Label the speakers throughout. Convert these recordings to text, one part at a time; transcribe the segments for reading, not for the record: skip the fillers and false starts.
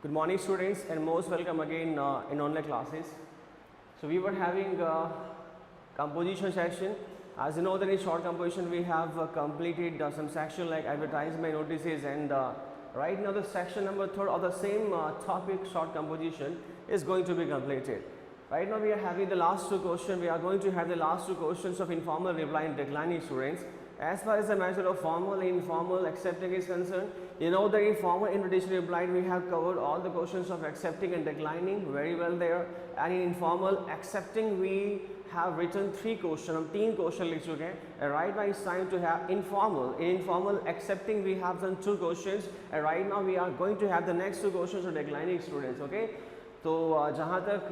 Speaker 1: Good morning students and most welcome again in online classes. So we were having composition section. As you know that in short composition we have completed some section like advertisement notices and right now the section number 3 of the same topic short composition is going to be completed. Right now we are having the last two questions. We are going to have the last two questions of informal reply and declining students. As far as the measure of formal and informal accepting is concerned, you know that in formal invitation reply we have covered all the questions of accepting and declining very well there, and in informal accepting we have written 3 questions, हम 3 question लिख चुके हैं, and right now it's time to have informal. In informal accepting we have done 2 questions, and right now we are going to have the next 2 questions of declining students. Okay. तो जहाँ तक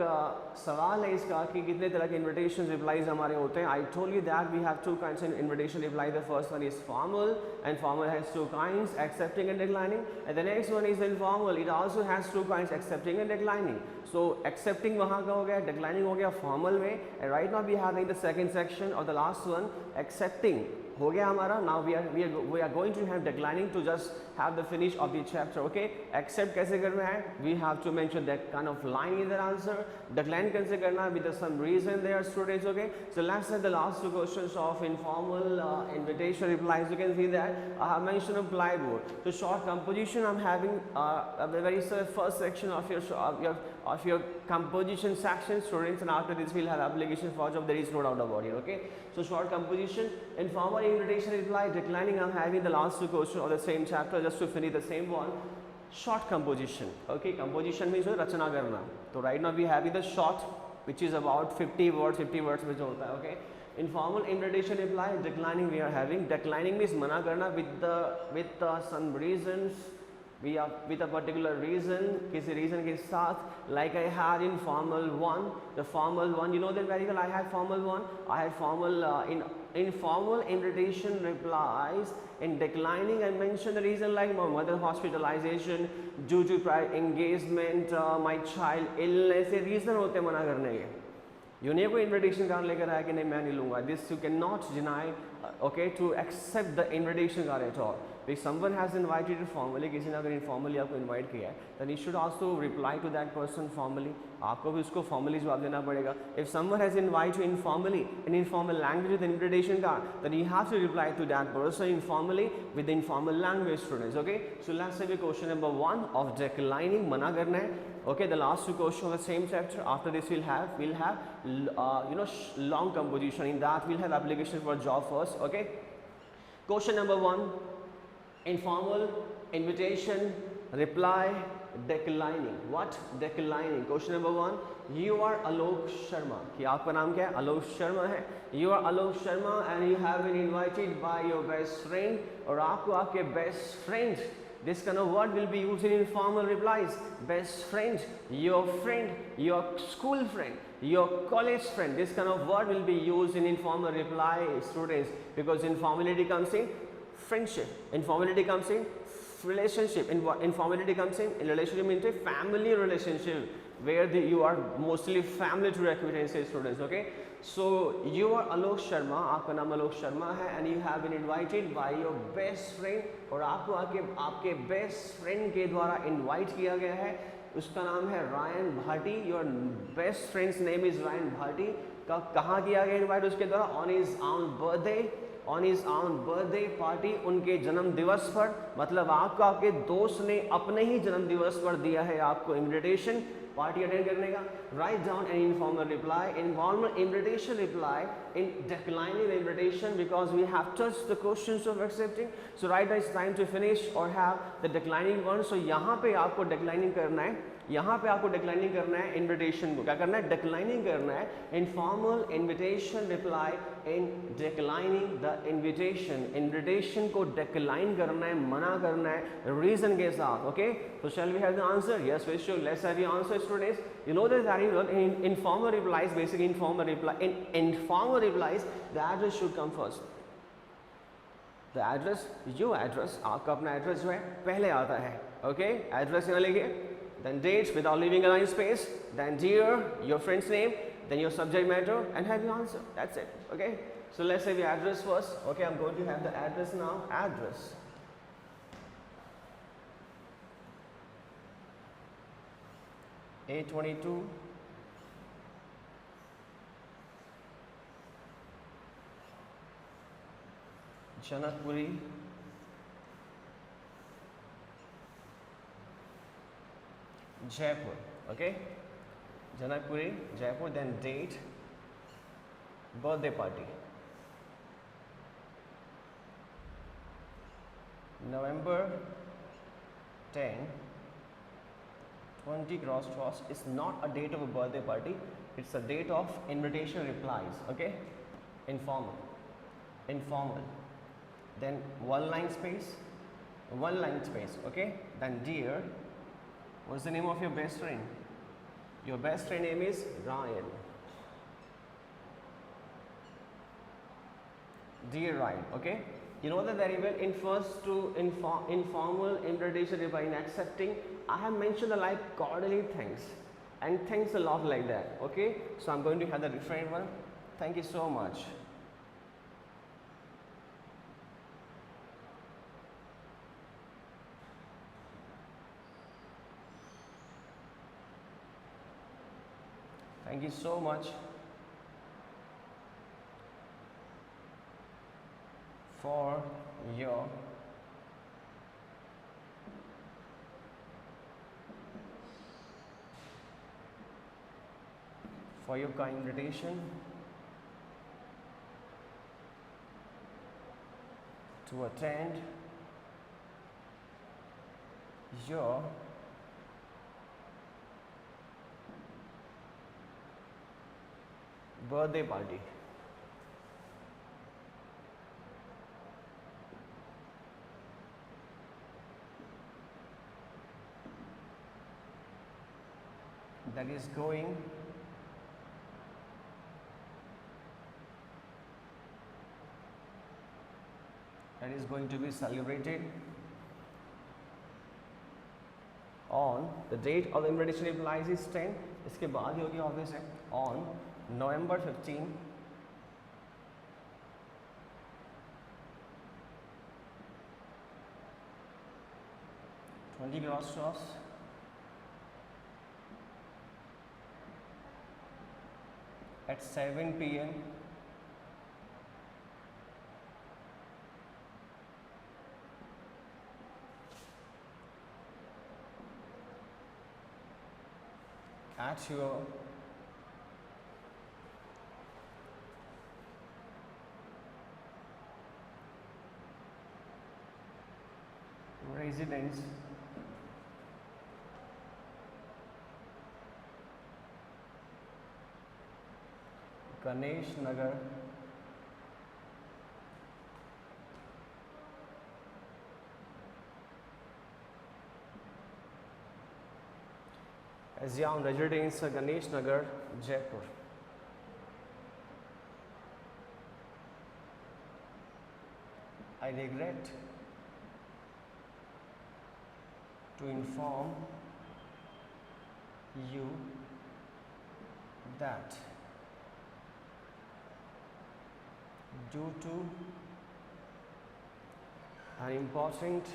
Speaker 1: सवाल है इसका कि कितने तरह के इन्विटेशन रिप्लाईज हमारे होते हैं, I told you that we have 2 kinds of invitation reply. The first one is formal, and formal has 2 kinds, accepting and declining, and the next one is informal. It also has 2 kinds, accepting and declining. So accepting वहाँ का हो गया, declining हो गया formal में, and right now we having the second section or the last one, accepting हो गया हमारा. Now we are going to have declining to just have the finish of the chapter. Okay, accept कैसे करना है, we have to mention that kind of line in the answer. Decline कैसे करना है with some reason there students. Okay, so let's have the last 2 questions of informal invitation replies. You can see that I have mentioned a plywood. So short composition I'm having a very first section of your composition section students, and after this we'll have application for job. There is no doubt about it. Okay, so short composition, informal invitation reply, declining I'm having the last 2 questions of the same chapter just to finish the same one. Short composition. Okay, composition means रचना करना. So right now we have the short which is about 50 words में जो होता है. Okay, informal invitation reply, declining we are having. Declining means मना करना with some reasons. We are with a particular reason, किसी reason के साथ, like I had in formal 1. The formal 1, you know that very well. I had formal 1. I had formal in informal invitation replies. In declining, I mentioned the reason like my mother hospitalization, due to prior engagement, my child illness. ये reason होते हैं मना करने के. You नहीं कोई invitation card लेकर आया कि नहीं मैं नहीं लूँगा. This you cannot deny. Okay, to accept the invitation card at all. If someone has invited you formally, किसी ने अगर informally आपको invite किया है, then you should also reply to that person formally. आपको भी उसको formally जवाब देना पड़ेगा. If someone has invited you informally in informal language with invitation card, then you have to reply to that person informally with the informal language students. Okay, so let's say question number 1 of declining, मना करना है. Okay, the last 2 questions of the same chapter. After this we'll have long composition. In that we'll have application for job first. Okay, question number 1. Informal invitation reply, declining. What? Declining. Question number 1. You are Alok Sharma. कि आपका नाम क्या है? Alok Sharma है. You are Alok Sharma and you have been invited by your best friend. और आपको आपके best friend, this kind of word will be used in informal replies. Best friend, your school friend, your college friend. This kind of word will be used in informal reply students, because informality comes in friendship, informality comes in relationship, informality comes in relationship means a family relationship where you are mostly family to acquaintances students. Okay, so you are Alok Sharma, आपका नाम Alok Sharma है, and you have been invited by your best friend, और आपको आपके best friend के द्वारा invite किया गया है. उसका नाम है Ryan Bhatti. Your best friend's name is Ryan Bhatti. कहाँ किया गया invite उसके द्वारा? On his own birthday. On his own birthday party, उनके जन्म दिवस पर, मतलब आपको आपके दोस्त ने अपने ही जन्म दिवस पर दिया है आपको इन्विटेशन पार्टी अटेंड करने का. Write down an informal reply. Informal invitation reply in declining the invitation, because we have touched the questions of accepting. So right now it's time to finish or have the declining one. So यहाँ पे आपको declining करना है, यहाँ पे आपको declining करना है invitation को. क्या करना है? Declining करना है. Informal invitation reply in declining the invitation को decline करना है, मना करना है reason के साथ. Okay, so shall we have the answer? Yes, we should. Let's have the answer students. You know that very well. In informal replies, basically informal reply, in informal replies the address should come first. The address, your address, आपका अपना address जो है पहले आता है. Okay, address यहाँ लिखिए, then date without leaving a line space, then dear, your friend's name, then your subject matter, and have your answer. That's it. Okay, so let's say the address first. Okay, I'm going to have the address now. Address. A22, Janakpuri, Jaipur. Okay, Janakpuri, Jaipur. Then date, birthday party, November 10, 20 cross is not a date of a birthday party, it's a date of invitation replies. Okay, informal, informal. Then one line space. Okay, then dear, what's the name of your best friend? Your best friend name is Ryan. Dear Ryan. Okay, you know that very well. In first to informal invitation reply, in accepting, I have mentioned the like cordially thanks and thanks a lot like that. Okay, so I'm going to have the different one. Thank you so much. Thank you so much for your kind invitation to attend your birthday party. That is going to be celebrated on the date of the invitation replies is 10. इसके बाद ही होगी obvious है on November 15, 20 gross at 7 p.m. at your residence Ganesh Nagar, as your residence Ganesh Nagar, Jaipur. I regret to inform you that due to an important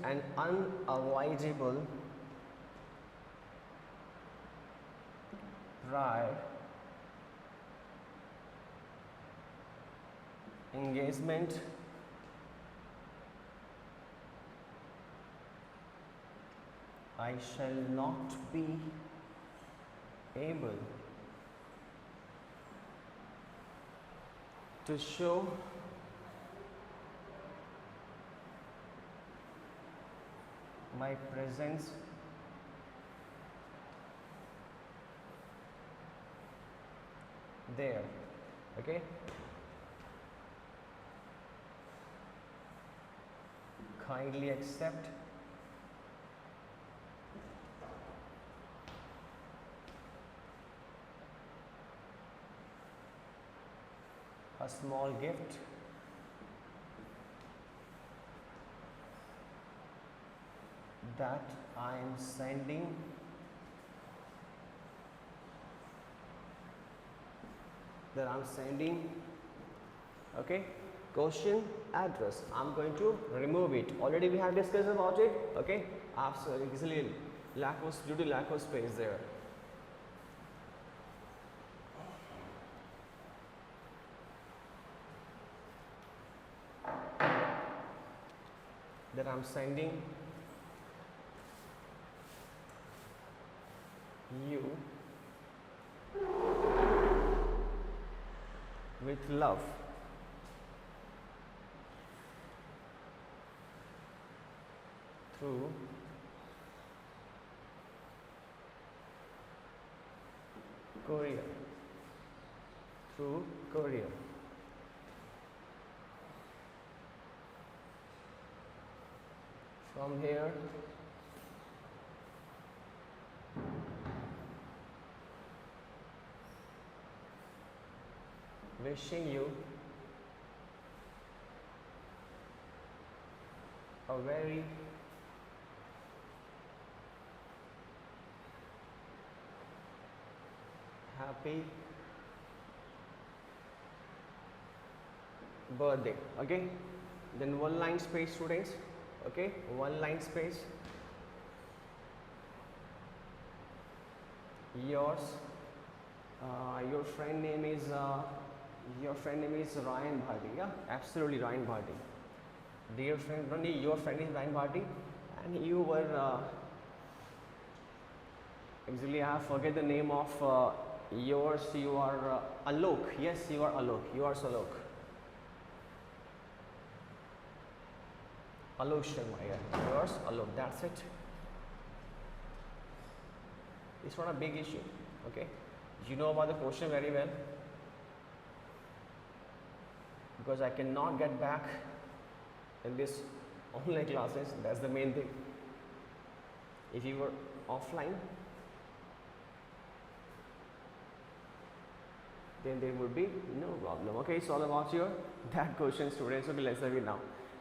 Speaker 1: and unavoidable prior engagement I shall not be able to show my presence there. Okay, kindly accept a small gift that I am sending okay, question address. I'm going to remove it. Already we have discussed about it. Okay, absolutely due to lack of space there. That I'm sending you with love. Through courier. From here, wishing you a very happy birthday. Okay, then one line space, students. Okay, one line space. Your friend name is Ryan Bharti. Yeah, absolutely, Ryan Bharti. Dear friend, your friend is Ryan Bharti, and you were actually I have forget the name of yours. You are Alok. Yes, you are Alok. You are Alok. Alok Sharma. Yeah, yours Alok. That's it. It's not a big issue. Okay, you know about the question very well, because I cannot get back in this online classes. That's the main thing. If you were offline, then there would be no problem. Okay, it's all about your that question, students. Okay, let's have it now.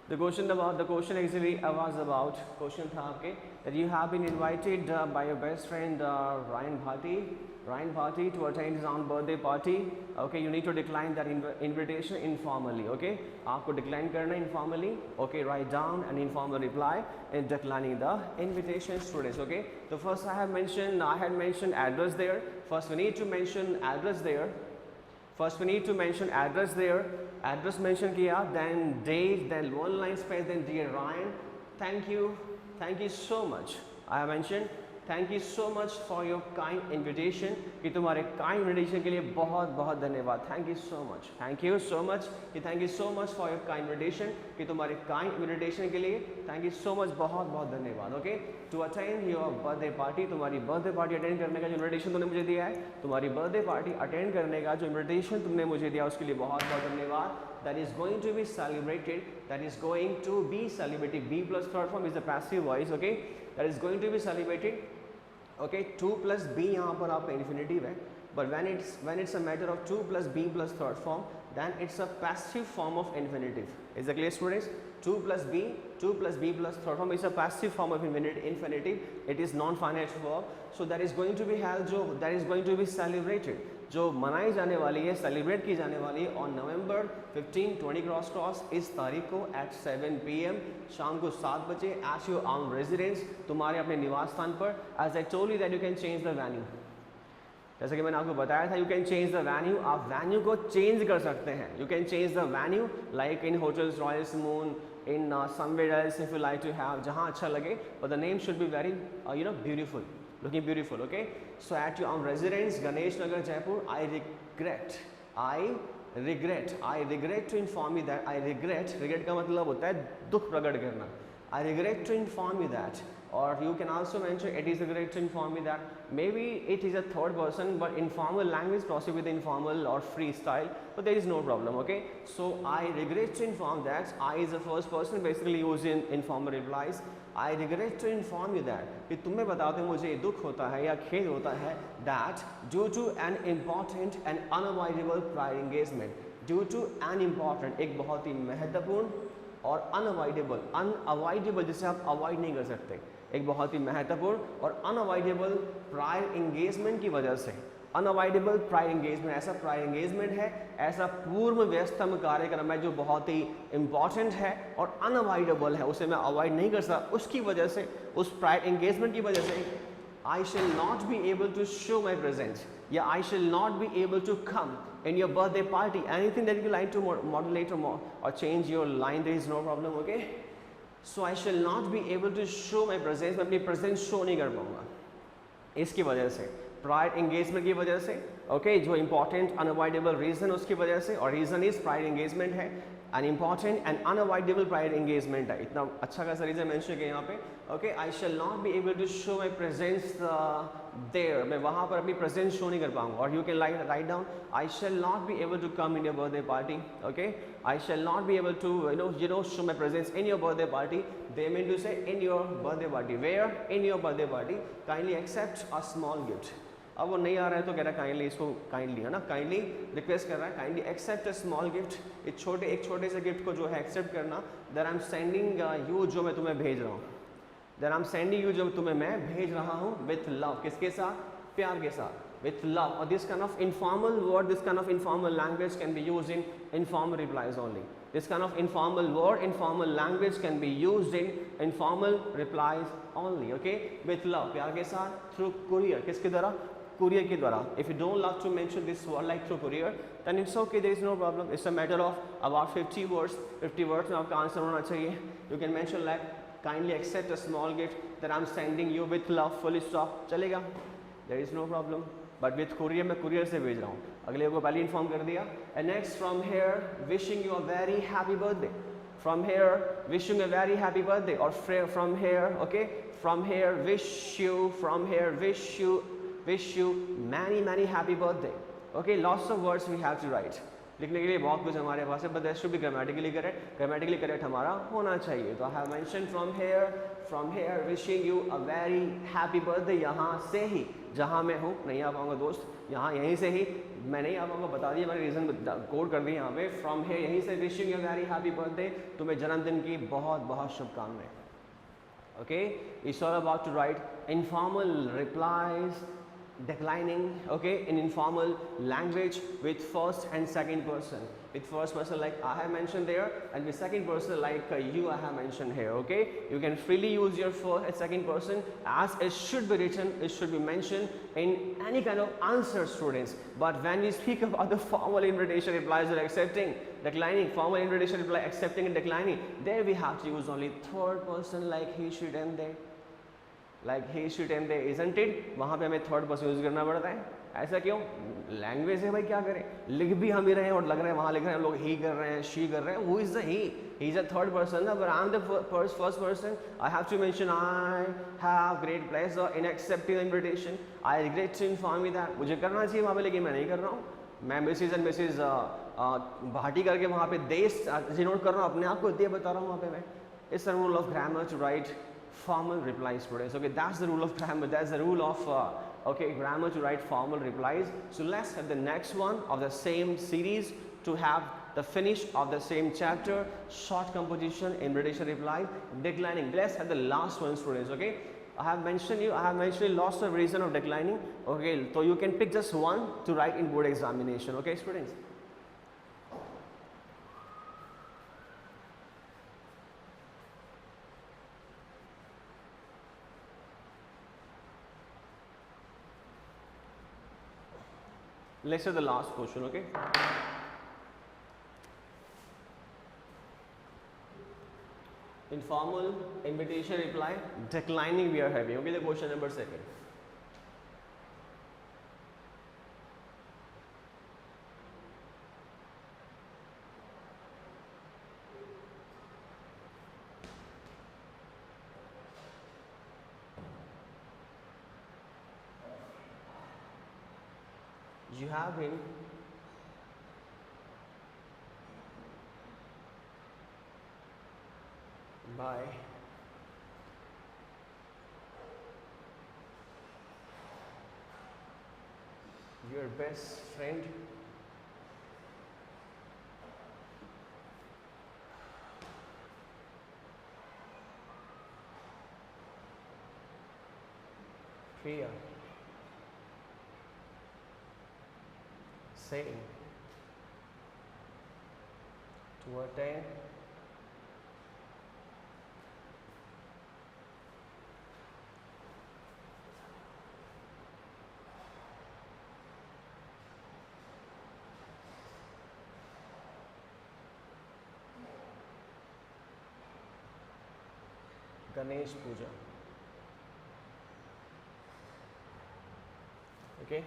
Speaker 1: The question actually was about question था आपके that you have been invited by your best friend Ryan Bharti to attend his own birthday party. Okay, you need to decline that invitation informally. Okay, आपको decline करना informally. Okay, write down an informal reply in declining the invitation, students. Okay, so first I had mentioned address there. First we need to mention address there. Address mention किया, then date, then one line space, then dear Ryan, thank you so much. I have mentioned thank you so much for your kind invitation. कि तुम्हारे kind invitation के लिए बहुत बहुत धन्यवाद. Thank you so much for your kind invitation. कि तुम्हारे kind invitation के लिए thank you so much, बहुत बहुत धन्यवाद. Okay, to attend your birthday party, तुम्हारी birthday party attend करने का जो invitation तुमने मुझे दिया है, तुम्हारी birthday party attend करने का जो invitation तुमने मुझे दिया उसके लिए बहुत बहुत धन्यवाद. That is going to be celebrated. B plus third form is the passive voice. Okay, that is going to be celebrated. Okay, 2 plus b यहाँ पर आपका infinitive है, but when it's a matter of 2 plus b plus third form, then it's a passive form of infinitive. Is that clear, students? 2 plus b plus third form is a passive form of infinitive. It is non-finite verb, so that is going to be celebrated. जो मनाई जाने वाली है, celebrate की जाने वाली है on November 15 20 cross इस तारीख को एट 7 PM शाम को 7 बजे एट योर ओन रेजिडेंस, तुम्हारे अपने निवास स्थान पर. As I told you that you can change the venue. जैसे कि मैंने आपको बताया था, you can change the venue. आप वेन्यू को चेंज कर सकते हैं. You can change the venue like in hotels royals moon, in somewhere else if you like to have, जहाँ अच्छा लगे, but the name should be very beautiful, looking beautiful. Okay, so at your own residence, Ganesh Nagar, Jaipur, I regret to inform you that regret का मतलब होता है दुख प्रकट करना. I regret to inform you that, or you can also mention it is a regret to inform you that. Maybe it is a third person, but informal language proceed with informal or freestyle, but there is no problem. Okay, so I regret to inform that. I is the first person basically used in informal replies. I regret to inform you that, कि तुम्हें बताते मुझे दुख होता है या खेद होता है, that due to an important and unavoidable prior engagement, due to an important एक बहुत ही महत्वपूर्ण और अनअवॉइडेबल जिसे आप अवॉइड नहीं कर सकते, एक बहुत ही महत्वपूर्ण और अनअवॉइडेबल प्रायर इंगेजमेंट की वजह से। अनअवॉइडेबल प्रायर एंगेजमेंट, ऐसा प्रायर एंगेजमेंट है, ऐसा पूर्व व्यस्तम कार्यक्रम है जो बहुत ही इंपॉर्टेंट है और अनअवॉइडेबल है, उसे मैं अवॉइड नहीं कर सकता। उसकी वजह से, उस प्रायर एंगेजमेंट की वजह से I shall not be able to show my presence, या I shall not be able to come in your birthday party. Anything that you like to modulate or change your line, there is no problem, okay? So I shall not be able to show my presence, मैं अपनी presence show नहीं कर पाऊँगा इसकी वजह से, prior engagement की वजह से, ओके जो इंपॉर्टेंट अनअवॉइडेबल रीजन उसकी वजह से, और रीजन इज प्रायर एंगेजमेंट है, an important and unavoidable prior engagement है। इतना अच्छा खासा रीजन मेंशन किया यहाँ पे, okay I shall not be able to show my presence there, मैं वहाँ पर अपनी प्रेजेंस शो नहीं कर पाऊंगा। और you can write down I shall not be able to come in your birthday party, okay I shall not be able to you know show my presence in your birthday party. They mean to say in your birthday party, where in your birthday party kindly accept a small gift. अब वो नहीं आ रहा है तो कह रहा है kindly, इसको काइंडली है ना, काइंडली रिक्वेस्ट कर रहा है, kindly accept a small gift, एक छोटे से गिफ्ट को जो है एक्सेप्ट करना। That I am sending you, जो मैं तुम्हें भेज रहा हूँ, that I am sending you, जो तुम्हें मैं भेज रहा हूँ, विथ लव, किसके साथ, प्यार के साथ, विथ लव। और this kind of informal word, this kind of informal language can be use in informal replies only. This kind of informal word, informal language can be used in informal replies only, okay? With love, प्यार के साथ, through courier, किसके द्वारा, courier के द्वारा। If you don't love to mention this word like through courier, then it's okay, there is no problem. It's a matter of about 50 words, 50 words में आपका answer होना चाहिए। You can mention like kindly accept a small gift that I'm sending you with love, full stop, चलेगा, there is no problem. But with courier, मैं courier से भेज रहा हूँ, अगले को पहले इन्फॉर्म कर दिया। And next, from here wishing you a very happy birthday, from here wishing a very happy birthday, or from here, okay, from here wish you, from here wish you many happy birthday, okay? Lots of words we have to write, लिखने के लिए बहुत कुछ हमारे पास है, but that should be grammatically correct हमारा होना चाहिए। तो I have mentioned from here wishing you a very happy birthday, यहाँ से ही, जहाँ मैं हूँ नहीं आ पाऊँगा दोस्त, यहाँ यहीं से ही मैं नहीं आ पाऊँगा, बता दिया मैंने, रीज़न कोड कर दिया यहाँ पे, फ्रॉम हेयर यहीं से wishing you very happy birthday, तुम्हें जन्मदिन की बहुत शुभकामनाएं, okay? It's all about to write informal replies, declining, okay, in informal language with first and second person. With first person like I have mentioned there, and with second person like you I have mentioned here, okay? You can freely use your first and second person as it should be written, it should be mentioned in any kind of answer, students. But when we speak about the formal invitation replies or accepting, declining, formal invitation reply accepting and declining, there we have to use only third person like he, should and they, like he, should and they, isn't it? वहाँ पे हमें third person use करना पड़ता है, ऐसा क्यों? Language है भाई, क्या करें, लिख भी हम ही रहे हैं और लग रहे हैं वहाँ लिख रहे हैं लोग ही कर रहे हैं, शी कर रहे हैं, who is the he is a third person ना, but I am the first person, I have to mention I have great pleasure in accepting the invitation, I regret to inform you that, मुझे करना चाहिए वहाँ पे लेकिन मैं नहीं कर रहा हूँ, मैं मिसेज एंड मिसेज भाटी करके वहाँ पे देश डिनोट कर रहा हूँ अपने आप को, ये बता रहा हूँ वहाँ पे मैं। It's a rule of grammar to write formal replies, students, okay? That's the rule of grammar, that's the rule of okay, grammar to write formal replies. So let's have the next one of the same series to have the finish of the same chapter, short composition, invitation reply, declining. Let's have the last one, students, okay? I have mentioned lots of reason of declining, okay? So you can pick just one to write in board examination, okay, students? Let's say the last question, okay? Informal invitation reply, declining we are having, okay? The question number 2. You have been by your best friend fear, saying, to attain, Ganesh Puja. Okay.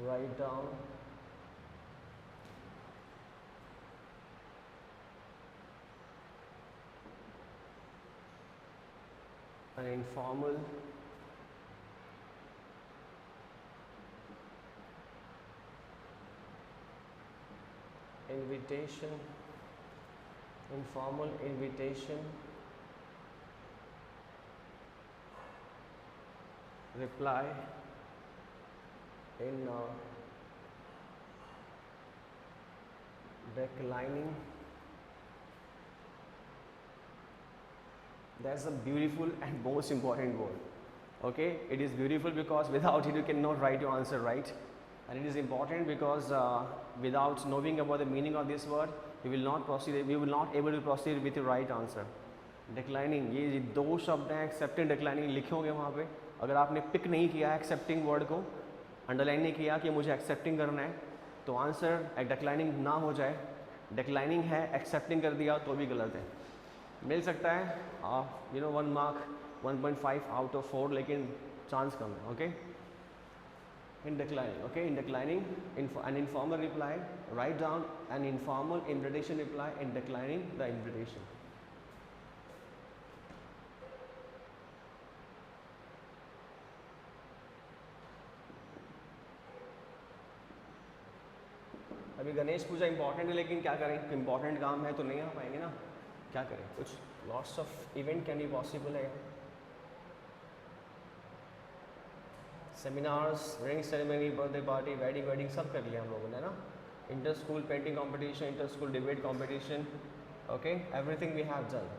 Speaker 1: Write down an informal invitation, informal invitation, reply in declining. That's a beautiful and most important word. Okay, it is beautiful because without it you cannot write your answer right, and it is important because without knowing about the meaning of this word you will not proceed, we will not able to proceed with the right answer. Declining, ये दो शब्द हैं, accepting declining लिखोगे वहाँ पे, अगर आपने pick नहीं किया एक्सेप्टिंग वर्ड को, अंडरलाइन नहीं किया कि मुझे एक्सेप्टिंग करना है, तो आंसर डिक्लाइनिंग ना हो जाए, डिक्लाइनिंग है एक्सेप्टिंग कर दिया तो भी गलत है, मिल सकता है 1 मार्क 1.5 आउट ऑफ 4, लेकिन चांस कम है. Okay, in declining. Okay, in declining, an informal reply, write down an informal invitation reply in declining the invitation. अभी गणेश पूजा इंपॉर्टेंट है, लेकिन क्या करें, इंपॉर्टेंट काम है तो नहीं आ पाएंगे ना, क्या करें, कुछ lots of event can be possible है, seminars, ring ceremony, birthday party, wedding सब कर लिया हम लोगों ने ना, inter school painting competition, inter school debate competition, okay, everything we have done.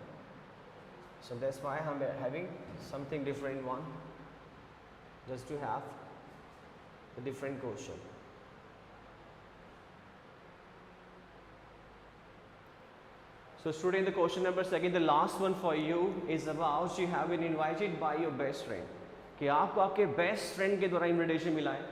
Speaker 1: So that's why I'm having something different one, just to have a different question. So student, the question number second, the last one for you is about you have been invited by your best friend. कि आपको आपके best friend के द्वारा invitation मिला है,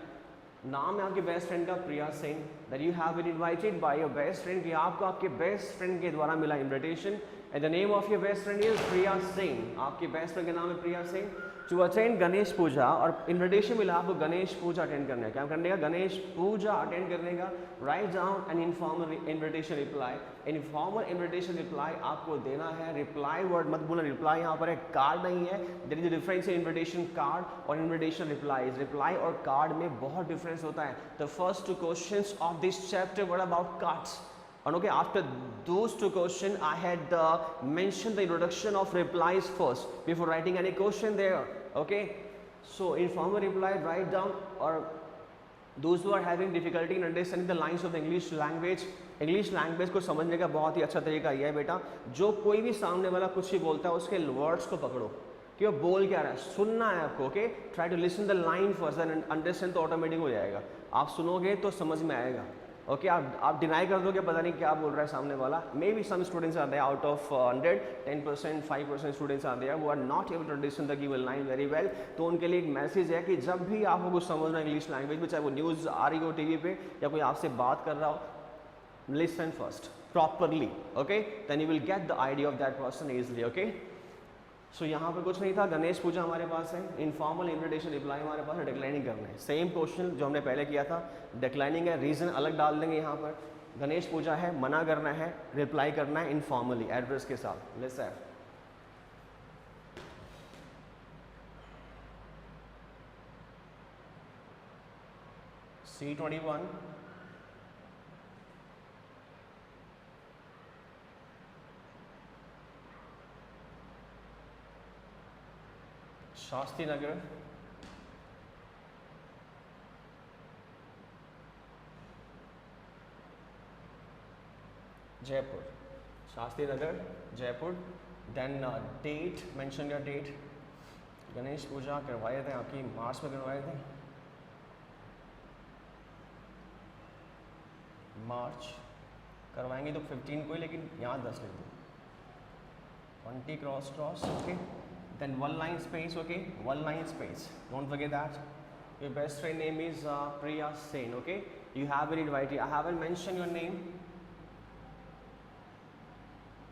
Speaker 1: नाम है आपके बेस्ट फ्रेंड का Priya Singh, that you have been invited by your best friend, कि आपको आपके बेस्ट फ्रेंड के द्वारा मिला invitation, and the name of your best friend is Priya Singh, आपके बेस्ट फ्रेंड का नाम है प्रिया सिंह, टू अटेंड गणेश पूजा, और इन्विटेशन मिला आपको गणेश पूजा अटेंड करने का, क्या करने का, गणेश पूजा अटेंड करने का. Write down an informal invitation reply, informal invitation reply आपको देना है, रिप्लाई वर्ड मत बोलना, रिप्लाई यहाँ पर है, कार्ड नहीं है, there is a difference in invitation card और इन्विटेशन रिप्लाईज, रिप्लाई और कार्ड में बहुत डिफरेंस होता है. The first two questions of this chapter were about cards. And okay, after those two questions, I had mentioned the introduction of replies first before writing any question there. Okay, so informal reply, write down, or those who are having difficulty in understanding the lines of the English language, English language को समझने का बहुत ही अच्छा तरीका यह है बेटा, जो कोई भी सामने वाला कुछ ही बोलता है उसके वर्ड्स को पकड़ो कि वो बोल क्या रहा है, सुनना है आपको. Okay, try to listen the line first and understand तो ऑटोमेटिक हो जाएगा, आप सुनोगे तो समझ में आएगा. ओके, आप डिनाई कर दोगे, पता नहीं क्या बोल रहा है सामने वाला. Maybe some students are there out of 100, 10%, 5% students are there who are not able to understand the given line very well. तो उनके लिए एक मैसेज है कि जब भी आपको कुछ समझना इंग्लिश लैंग्वेज में, चाहे वो न्यूज़ आ रही हो टीवी पे या कोई आपसे बात कर रहा हो, listen first properly. Okay, then you will get the idea of that person easily. Okay, so यहाँ पे कुछ नहीं था, गणेश पूजा हमारे पास है, इनफॉर्मल इन्विटेशन रिप्लाई हमारे पास है, डिक्लाइनिंग करना है, सेम क्वेश्चन जो हमने पहले किया था, डिक्लाइनिंग है, रीज़न अलग डाल देंगे यहाँ पर, गणेश पूजा है, मना करना है, रिप्लाई करना है इनफॉर्मली एड्रेस के साथ. Let's have C21, Shastri Nagar, Jaipur, Shastri Nagar Jaipur then date, mention your date. Ganesh Puja करवाए थे आपकी मार्च में करवाए थे, मार्च करवाएंगे तो 15 को ही, लेकिन यहाँ 10 लिख दो, 20 cross cross, okay. Then one line space, okay, one line space, don't forget that. Your best friend name is Priya Sen, okay. You have been invited, I haven't mention your name,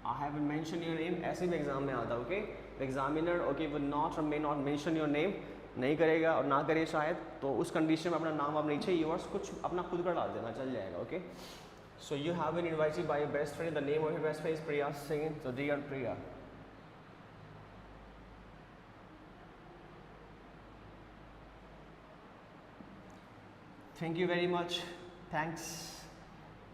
Speaker 1: I haven't mention your name, ऐसे भी exam में आता है, ओके। Examiner okay will not may not mention your name, नहीं करेगा और ना करे शायद, तो उस कंडीशन में अपना नाम आप नीचे योर्स कुछ अपना खुद का डाल देना, चल जाएगा, okay. So you have been invited by your best friend, the name of your best friend is Priya Singh, so dear Priya, thank you very much, thanks,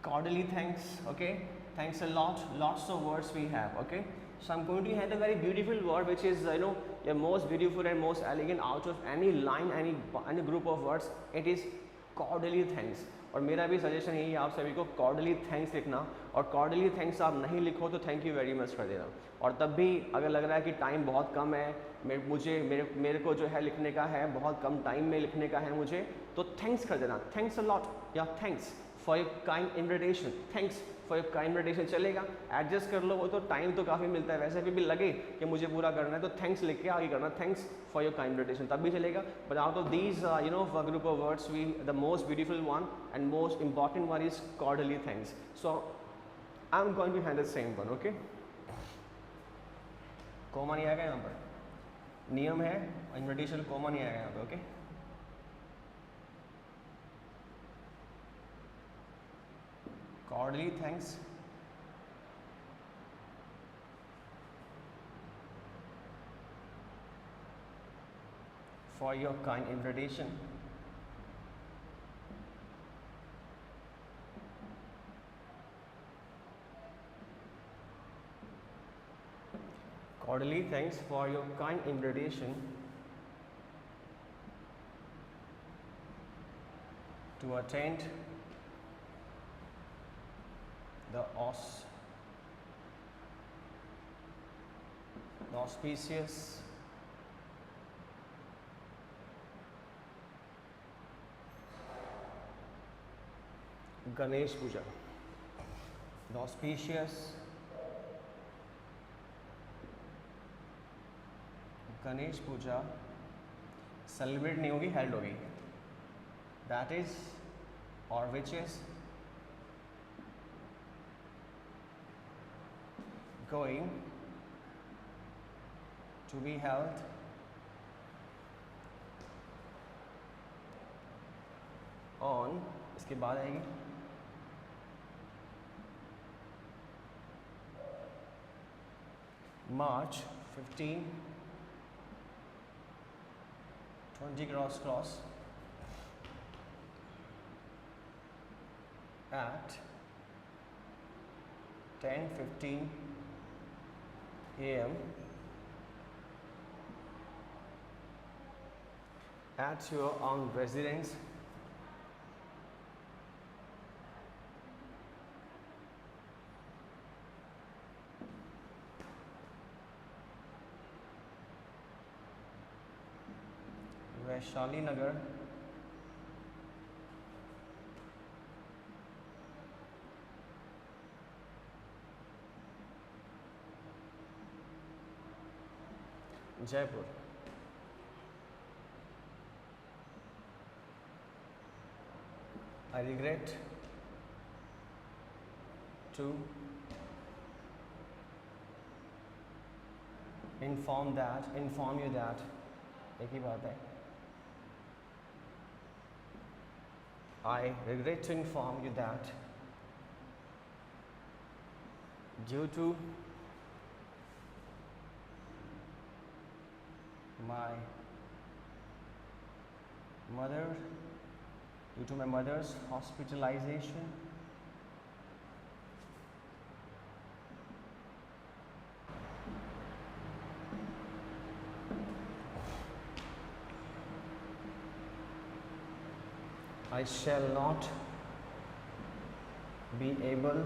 Speaker 1: cordially thanks, okay, thanks a lot, lots of words we have, okay. So I'm going to have a very beautiful word which is the most beautiful and most elegant out of any line, any group of words, it is cordially thanks। और मेरा भी suggestion यही है आप सभी को cordially thanks लिखना, और cordially thanks आप नहीं लिखो तो thank you very much कर देना। और तब भी अगर लग रहा है कि टाइम बहुत कम है, मेरे को जो है लिखने का है बहुत कम टाइम में लिखने का है मुझे, तो थैंक्स कर देना, थैंक्स अ लॉट या thanks for your kind invitation, thanks for your kind invitation, चलेगा, एडजस्ट कर लो, वो तो टाइम तो काफ़ी मिलता है, वैसे भी लगे कि मुझे पूरा करना है तो थैंक्स लिख के आगे करना, thanks for your kind invitation, तब भी चलेगा। But out of these group of words we the most beautiful one and most important one is cordially thanks. So I am going to handle same one, okay. Comma नहीं आएगा यहाँ पर, नियम है, invitation comma नहीं आएगा यहाँ पे, okay. Cordially thanks for your kind invitation, cordially thanks for your kind invitation to attend the auspicious Ganesh Puja, the auspicious Ganesh Puja celebrate नहीं होगी, held होगी, that is or which is going to be held on, इसके बाद आएगी March 15, 20 cross at 10:15 a.m. at your own residence Vaishali Nagar Jaipur. I regret to inform you that एक ही बात है, I regret to inform you that due to my mother's hospitalization I shall not be able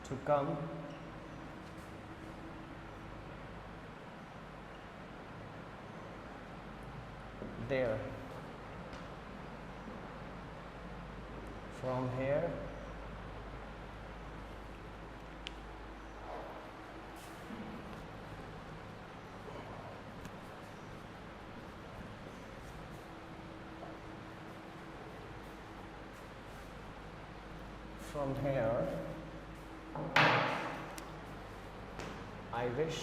Speaker 1: to come there. From here I wish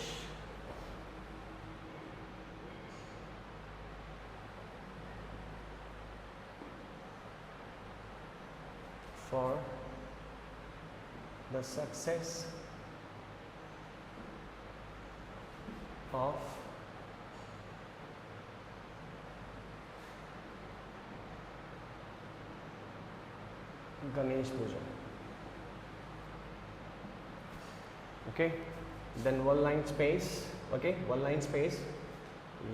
Speaker 1: for the success of Ganesh Puja. Okay, then one line space. Okay, one line space.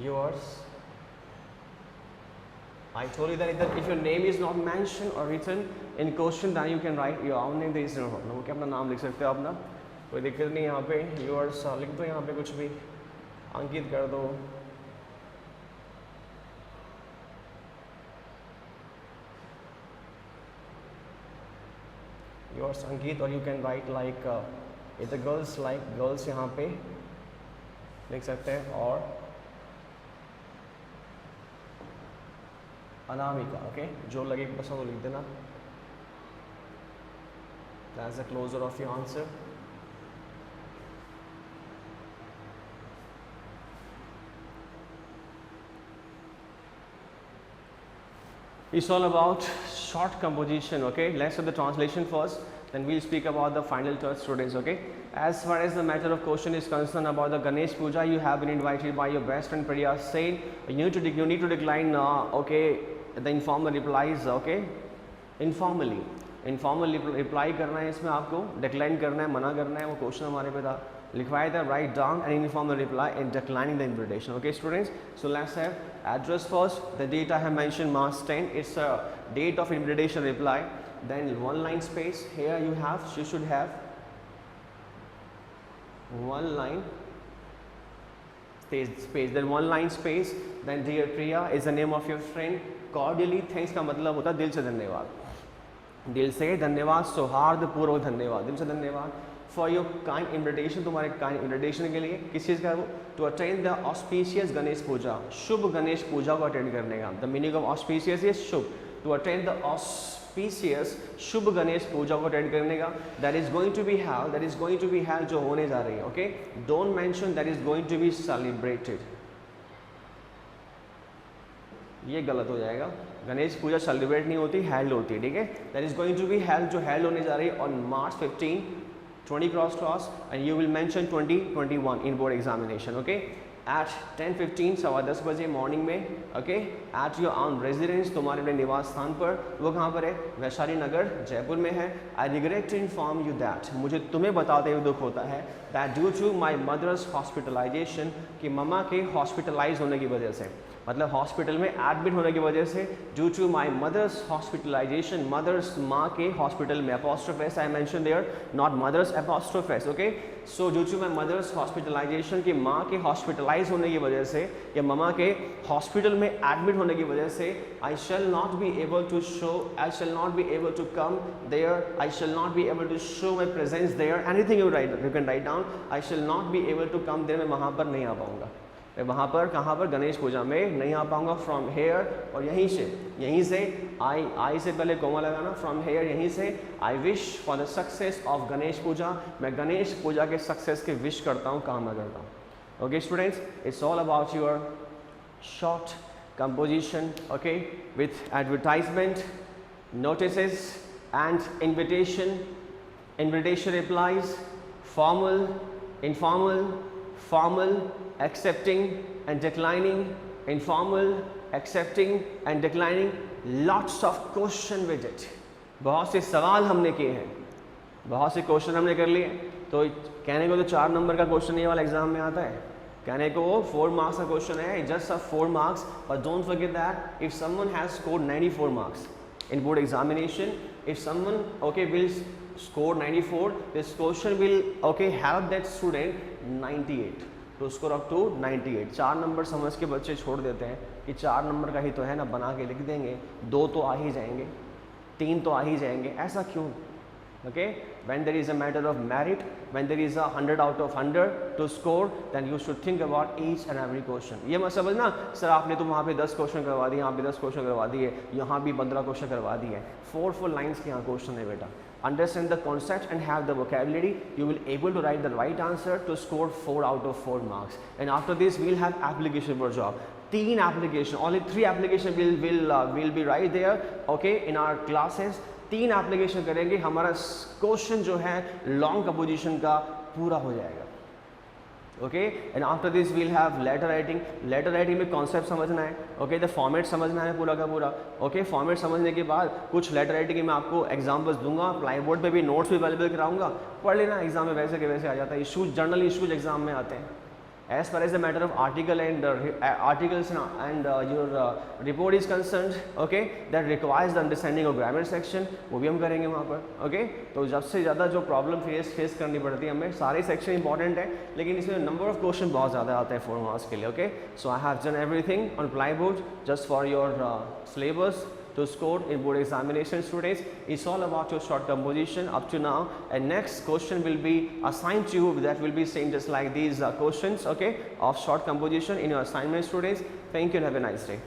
Speaker 1: Yours. I told you that if your name is not mentioned or written in question, then you can write your own name. There is no problem. Okay, अपना नाम लिख सकते हो अपना, कोई दिक्कत नहीं यहाँ पे. Yours लिख दो यहाँ पे कुछ भी, अंकित कर दो. Yours Ankit, or you can write like if the girls like girls यहाँ पे लिख सकते हैं, और अनामिका. ओके, जो लगे पसंद वो लिख देना. That's the closure of your answer. It's all about short composition. Okay, let's do the translation first, then we'll speak about the final touch, students. Okay, as far as the matter of question is concerned about the Ganesh Puja, you have been invited by your best friend Priya Sain. You need to decline okay, the informal replies. Okay, informally reply करना है, इसमें आपको decline करना है, मना करना है. वो क्वेश्चन हमारे पे था, लिखवाया था, write down an informal reply and declining the invitation. Okay students, so let's have address first. The date I have mentioned, March 10, it's a date of invitation reply. Then one line space. Here you should have one line space, then one line space. Then dear Priya is the name of your friend. Cordially thanks का मतलब होता है दिल से धन्यवाद, दिल से धन्यवाद, सौहार्द पूर्वक धन्यवाद, दिल से धन्यवाद. फॉर योर काइंड इन्विटेशन, तुम्हारे काइंड इन्विटेशन के लिए. किस चीज़ का वो? To attend the auspicious Ganesh Puja, शुभ गणेश पूजा को अटेंड करने का. The meaning of auspicious is शुभ. टू अटेंड द ऑस्पिशियस शुभ गणेश पूजा को अटेंड करने का. That is going to be held, जो होने जा रही है. Okay, don't mention that is going to be celebrated, ये गलत हो जाएगा. गणेश पूजा सेलिब्रेट नहीं होती, हेल्ड होती है. ठीक है, that is going to be held, जो हेल्ड होने जा रही है on March 15, 20 cross and you will mention 2021 in board examination. Okay, at 10:15 सवा 10 बजे मॉर्निंग में. Okay, at your on residence, तुम्हारे अपने निवास स्थान पर. वो कहाँ पर है? वैशाली नगर, जयपुर में है. I regret to inform you that, मुझे तुम्हें बताते हुए दुख होता है, that due to my mother's hospitalisation, कि मम्मा के हॉस्पिटलाइज होने की वजह से, मतलब हॉस्पिटल में एडमिट होने की वजह से. Due to my mother's hospitalisation, mother's माँ के हॉस्पिटल में, apostrophes I mention there, not mother's apostrophes. Okay, so due to my mother's hospitalisation, की माँ के हॉस्पिटलाइज होने की वजह से या मम्मा के हॉस्पिटल में एडमिट होने की वजह से, I shall not be able to show, I shall not be able to come there, I shall not be able to show my presence there. Anything you can write down. I shall not be able to come there, मैं वहाँ पर नहीं आ पाऊँगा. मैं वहाँ पर, कहाँ पर? गणेश पूजा में नहीं आ पाऊँगा. फ्रॉम हेयर, और यहीं से आई से पहले कोमा लगाना. फ्रॉम हेयर, यहीं से. I wish for the success of Ganesh Puja, मैं गणेश पूजा के सक्सेस के विश करता हूँ, कामना करता हूँ. Okay students, it's all about your short composition. Okay, with advertisement, notices and invitation replies, formal, informal, formal, accepting and declining, informal, accepting and declining, lots of question with it. बहुत से सवाल हमने किए हैं, बहुत से क्वेश्चन हमने कर लिए. तो कहने को तो 4 नंबर का क्वेश्चन ये वाला एग्जाम में आता है, कहने को 4 मार्क्स का क्वेश्चन है, just 4 marks. But don't forget that if someone has scored 94 marks in board examination, If someone okay will score 94, this question will okay help that student 98 to score up to 98. 4 number समझ के बच्चे छोड़ देते हैं कि 4 number का ही तो है ना, बना के लिख देंगे, 2 तो आ ही जाएंगे, 3 तो आ ही जाएंगे, ऐसा क्यों? Okay, when there is a matter of merit, when there is a 100 out of 100 to score, then you should think about each and every question. ये मत समझना सर आपने तो वहाँ पे 10 क्वेश्चन करवा दिए, यहाँ पे 10 क्वेश्चन करवा दिए, यहाँ भी 15 क्वेश्चन करवा दिए, 4 लाइन्स के यहाँ क्वेश्चन है बेटा. Understand the concept and have the vocabulary, you will able to write the right answer to score 4 out of 4 marks. And after this we'll have application for job. 3 application, only 3 application will be right there, okay, in our classes. 3 application करेंगे, हमारा question जो है long composition का पूरा हो जाएगा. Okay, and after this we'll have letter writing. Letter writing में concept समझना है, ओके, द फॉर्मेट समझना है पूरा का पूरा. ओके, फॉर्मेट समझने के बाद कुछ लेटर राइटिंग के मैं आपको एग्जाम्पल्स दूंगा, प्लाई बोर्ड पर भी नोट्स भी अवेलेबल कराऊंगा, पढ़ लेना. एग्जाम में वैसे के वैसे आ जाता है. इशूज, जर्नल इशूज एग्जाम में आते हैं. As far as the matter of articles and your report is concerned, okay, that requires the understanding of grammar section, वो भी हम करेंगे वहाँ पर. okay, तो जब से ज़्यादा जो प्रॉब्लम फेस करनी पड़ती है हमें, सारे सेक्शन इंपॉर्टेंट है लेकिन इसमें नंबर ऑफ क्वेश्चन बहुत ज़्यादा आता है 4 मार्क्स के लिए. Okay, so I have done everything on plyboard just for your syllabus to score in board examination. Students, it's all about your short composition up to now, and next question will be assigned to you, that will be same just like these questions, okay, of short composition in your assignment. Students, thank you and have a nice day.